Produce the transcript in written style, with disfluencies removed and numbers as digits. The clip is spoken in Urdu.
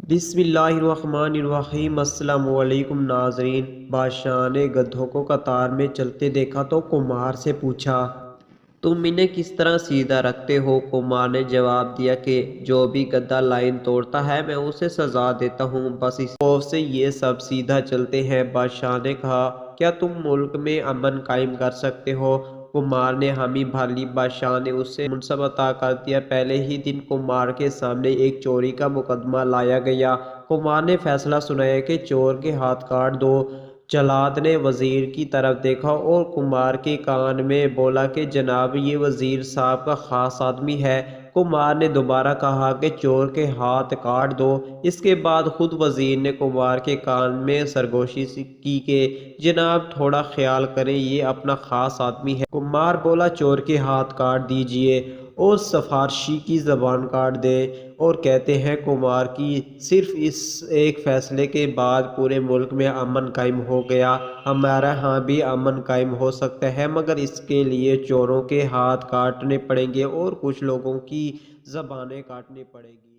بسم اللہ الرحمن الرحیم۔ السلام علیکم ناظرین۔ بادشاہ نے گدھوں کو قطار میں چلتے دیکھا تو کمار سے پوچھا، تم انہیں کس طرح سیدھا رکھتے ہو؟ کمار نے جواب دیا کہ جو بھی گدھا لائن توڑتا ہے میں اسے سزا دیتا ہوں، بس اس خوف سے یہ سب سیدھا چلتے ہیں۔ بادشاہ نے کہا، کیا تم ملک میں امن قائم کر سکتے ہو؟ کمار نے حامی بھر لی۔ بادشاہ نے اسے منصب عطا کر دیا۔ پہلے ہی دن کمار کے سامنے ایک چوری کا مقدمہ لایا گیا۔ کمار نے فیصلہ سنایا کہ چور کے ہاتھ کاٹ دو۔ جلاد نے وزیر کی طرف دیکھا اور کمار کے کان میں بولا کہ جناب، یہ وزیر صاحب کا خاص آدمی ہے۔ کمار نے دوبارہ کہا کہ چور کے ہاتھ کاٹ دو۔ اس کے بعد خود وزیر نے کمار کے کان میں سرگوشی کی کہ جناب تھوڑا خیال کریں، یہ اپنا خاص آدمی ہے۔ کمار بولا، چور کے ہاتھ کاٹ دیجئے اور سفارشی کی زبان کاٹ دیں۔ اور کہتے ہیں کمار کی صرف اس ایک فیصلے کے بعد پورے ملک میں امن قائم ہو گیا۔ ہمارے ہاں بھی امن قائم ہو سکتا ہے، مگر اس کے لیے چوروں کے ہاتھ کاٹنے پڑیں گے اور کچھ لوگوں کی زبانیں کاٹنی پڑیں گی۔